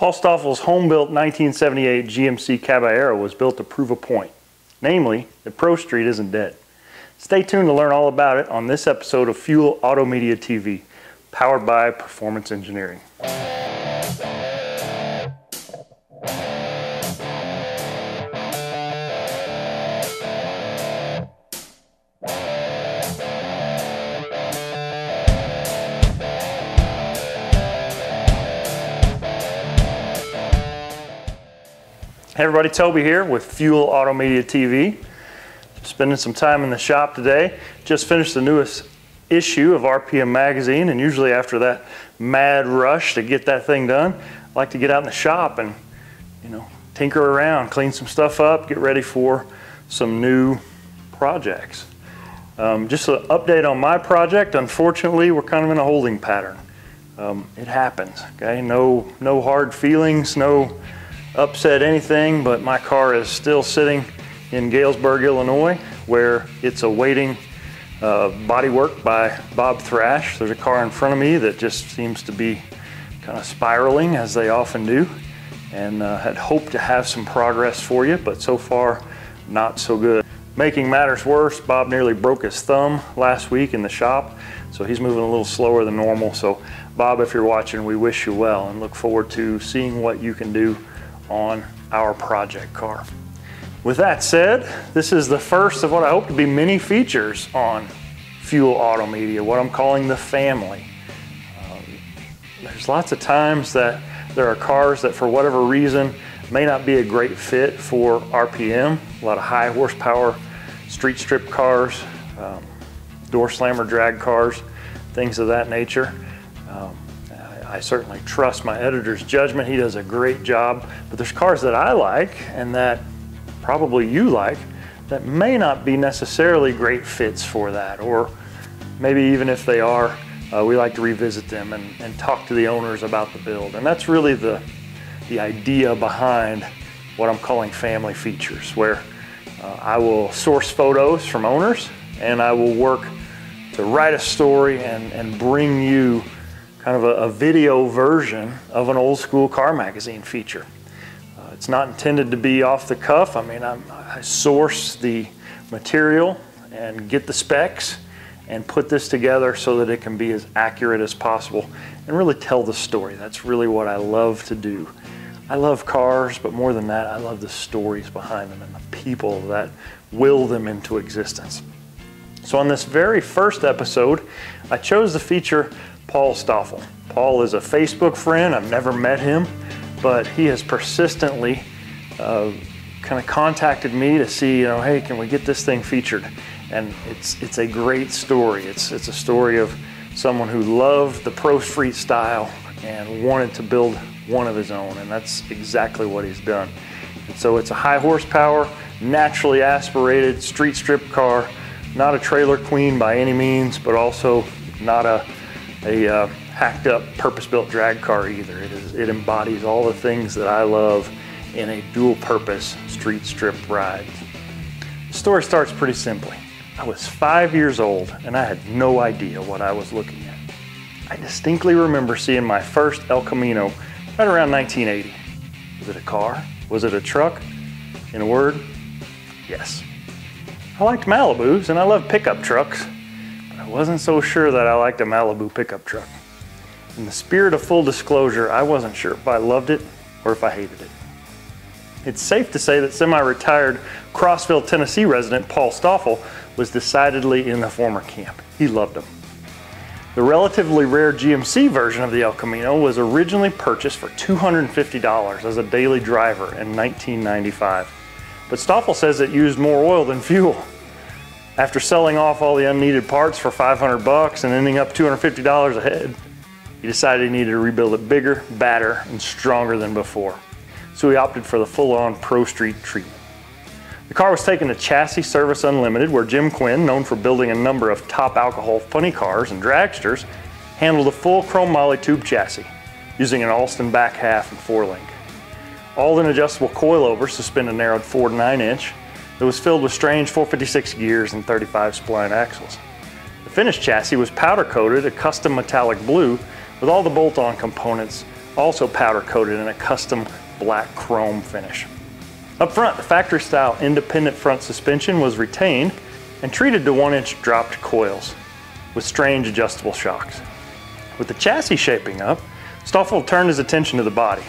Paul Stoffel's home-built 1978 GMC Caballero was built to prove a point, namely that Pro Street isn't dead. Stay tuned to learn all about it on this episode of Fuel AutoMedia TV, powered by Performance Engineering. Hey everybody, Toby here with Fuel AutoMedia TV. Spending some time in the shop today. Just finished the newest issue of RPM magazine, and usually after that mad rush to get that thing done, I like to get out in the shop and tinker around, clean some stuff up, get ready for some new projects. Just an update on my project. Unfortunately, we're kind of in a holding pattern. It happens, okay? No hard feelings, no upset anything, but my car is still sitting in Galesburg, Illinois, where it's awaiting body work by Bob Thrash. There's a car in front of me that just seems to be kind of spiraling, as they often do, and had hoped to have some progress for you, but so far not so good. Making matters worse, Bob nearly broke his thumb last week in the shop, so he's moving a little slower than normal. So Bob, if you're watching, we wish you well and look forward to seeing what you can do on our project car. With that said, this is the first of what I hope to be many features on Fuel AutoMedia, what I'm calling the family. There's lots of times that there are cars that for whatever reason may not be a great fit for RPM, a lot of high horsepower street strip cars, door slammer drag cars, things of that nature. I certainly trust my editor's judgment. He does a great job, but there's cars that I like and that probably you like that may not be necessarily great fits for that, or maybe even if they are, we like to revisit them and talk to the owners about the build. And that's really the idea behind what I'm calling family features, where I will source photos from owners and I will work to write a story and bring you kind of a video version of an old school car magazine feature. It's not intended to be off the cuff. I mean, I source the material and get the specs and put this together so that it can be as accurate as possible and really tell the story. That's really what I love to do. I love cars, but more than that, I love the stories behind them and the people that will them into existence. So on this very first episode, I chose to feature Paul Stoffel. Paul is a Facebook friend. I've never met him, but he has persistently kind of contacted me to see, hey, can we get this thing featured? And it's a great story. It's a story of someone who loved the Pro Street style and wanted to build one of his own, and that's exactly what he's done. And so it's a high horsepower, naturally aspirated street strip car, not a trailer queen by any means, but also not a hacked up purpose-built drag car either. It embodies all the things that I love in a dual purpose street strip ride. The story starts pretty simply. I was 5 years old and I had no idea what I was looking at. I distinctly remember seeing my first El Camino right around 1980. Was it a car? Was it a truck? In a word, yes. I liked Malibus and I loved pickup trucks, but I wasn't so sure that I liked a Malibu pickup truck. In the spirit of full disclosure, I wasn't sure if I loved it or if I hated it. It's safe to say that semi-retired Crossville, Tennessee resident Paul Stoffel was decidedly in the former camp. He loved them. The relatively rare GMC version of the El Camino was originally purchased for $250 as a daily driver in 1995. But Stoffel says it used more oil than fuel. After selling off all the unneeded parts for $500 and ending up $250 a head, he decided he needed to rebuild it bigger, badder, and stronger than before. So he opted for the full-on Pro Street treatment. The car was taken to Chassis Service Unlimited, where Jim Quinn, known for building a number of top alcohol funny cars and dragsters, handled a full chrome moly tube chassis using an Alston back half and 4-link. All in adjustable coilovers suspend a narrowed 4 to 9 inch. It was filled with strange 456 gears and 35 spline axles. The finished chassis was powder coated a custom metallic blue with all the bolt-on components also powder coated in a custom black chrome finish. Up front, the factory style independent front suspension was retained and treated to 1-inch dropped coils with strange adjustable shocks. With the chassis shaping up, Stoffel turned his attention to the body.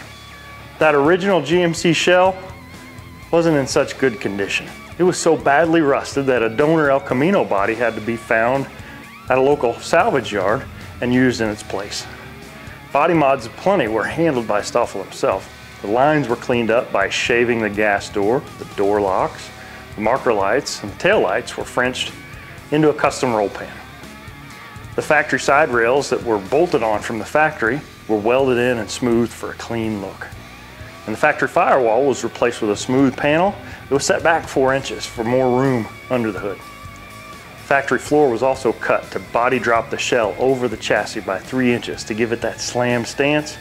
That original GMC shell wasn't in such good condition. It was so badly rusted that a donor El Camino body had to be found at a local salvage yard and used in its place. Body mods aplenty were handled by Stoffel himself. The lines were cleaned up by shaving the gas door, the door locks, the marker lights, and the tail lights were Frenched into a custom roll pan. The factory side rails that were bolted on from the factory were welded in and smoothed for a clean look. And the factory firewall was replaced with a smooth panel that was set back 4 inches for more room under the hood. Factory floor was also cut to body drop the shell over the chassis by 3 inches to give it that slam stance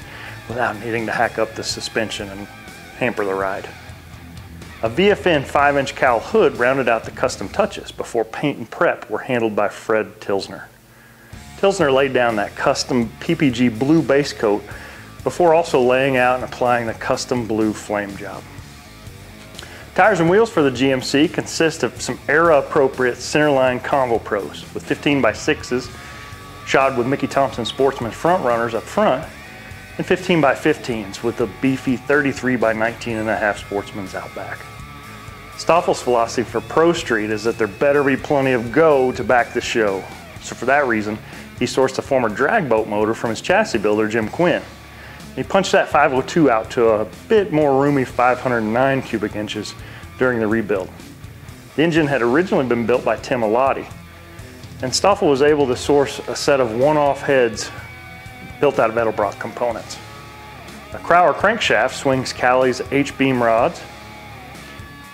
without needing to hack up the suspension and hamper the ride. A VFN 5-inch cowl hood rounded out the custom touches before paint and prep were handled by Fred Tilsner. Tilsner laid down that custom PPG blue base coat before also laying out and applying the custom blue flame job. Tires and wheels for the GMC consist of some era-appropriate centerline Convo Pros with 15x6s shod with Mickey Thompson Sportsman front runners up front and 15x15s with the beefy 33x19.5 Sportsman's out back. Stoffel's philosophy for Pro Street is that there better be plenty of go to back the show. So for that reason, he sourced a former drag boat motor from his chassis builder, Jim Quinn. He punched that 502 out to a bit more roomy 509 cubic inches during the rebuild. The engine had originally been built by Tim Allotti, and Stoffel was able to source a set of one-off heads built out of Edelbrock components. A Crowler crankshaft swings Callie's H-beam rods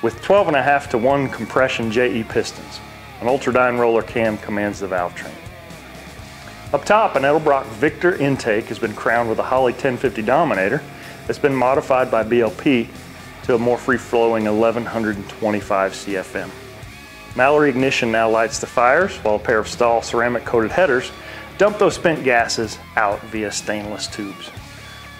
with 12.5 to 1 compression JE pistons. An Ultradyne roller cam commands the valve train. Up top, an Edelbrock Victor intake has been crowned with a Holley 1050 Dominator that's been modified by BLP to a more free-flowing 1125 CFM. Mallory ignition now lights the fires, while a pair of Stahl ceramic-coated headers dump those spent gases out via stainless tubes.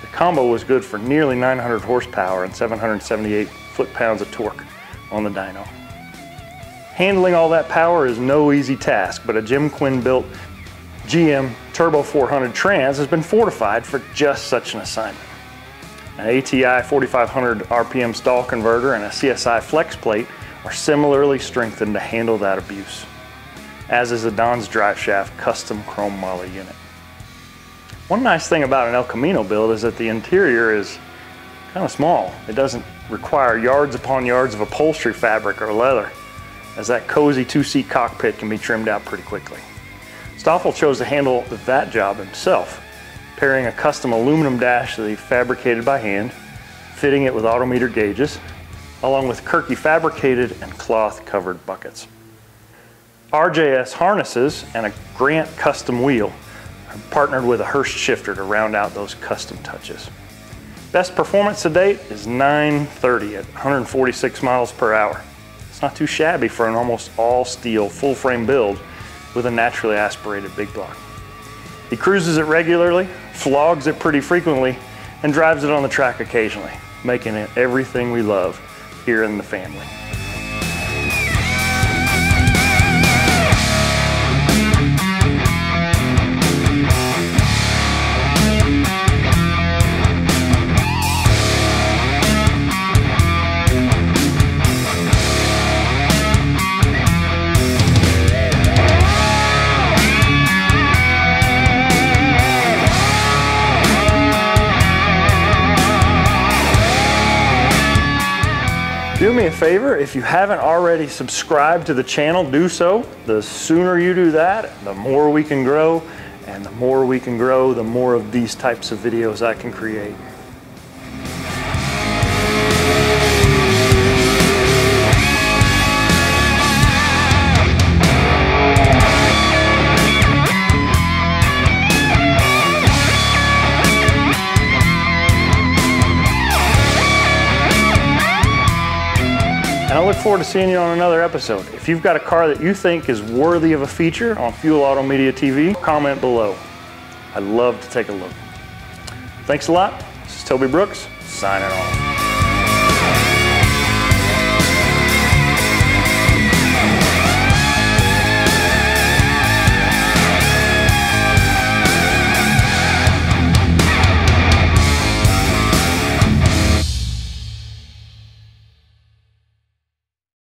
The combo was good for nearly 900 horsepower and 778 foot-pounds of torque on the dyno. Handling all that power is no easy task, but a Jim Quinn built GM Turbo 400 Trans has been fortified for just such an assignment. An ATI 4500 RPM stall converter and a CSI flex plate are similarly strengthened to handle that abuse, as is a Don's drive shaft custom chrome moly unit. One nice thing about an El Camino build is that the interior is kind of small. It doesn't require yards upon yards of upholstery fabric or leather, as that cozy 2-seat cockpit can be trimmed out pretty quickly. Stoffel chose to handle that job himself, pairing a custom aluminum dash that he fabricated by hand, fitting it with AutoMedia gauges, along with Kirky fabricated and cloth covered buckets. RJS harnesses and a Grant custom wheel are partnered with a Hurst shifter to round out those custom touches. Best performance to date is 930 at 146 miles per hour. It's not too shabby for an almost all steel full frame build with a naturally aspirated big block. He cruises it regularly, flogs it pretty frequently, and drives it on the track occasionally, making it everything we love here in the family. Do me a favor, if you haven't already subscribed to the channel, do so. The sooner you do that, the more we can grow, and the more we can grow, the more of these types of videos I can create. And I look forward to seeing you on another episode. If you've got a car that you think is worthy of a feature on Fuel AutoMedia TV, comment below. I'd love to take a look. Thanks a lot. This is Toby Brooks, signing off.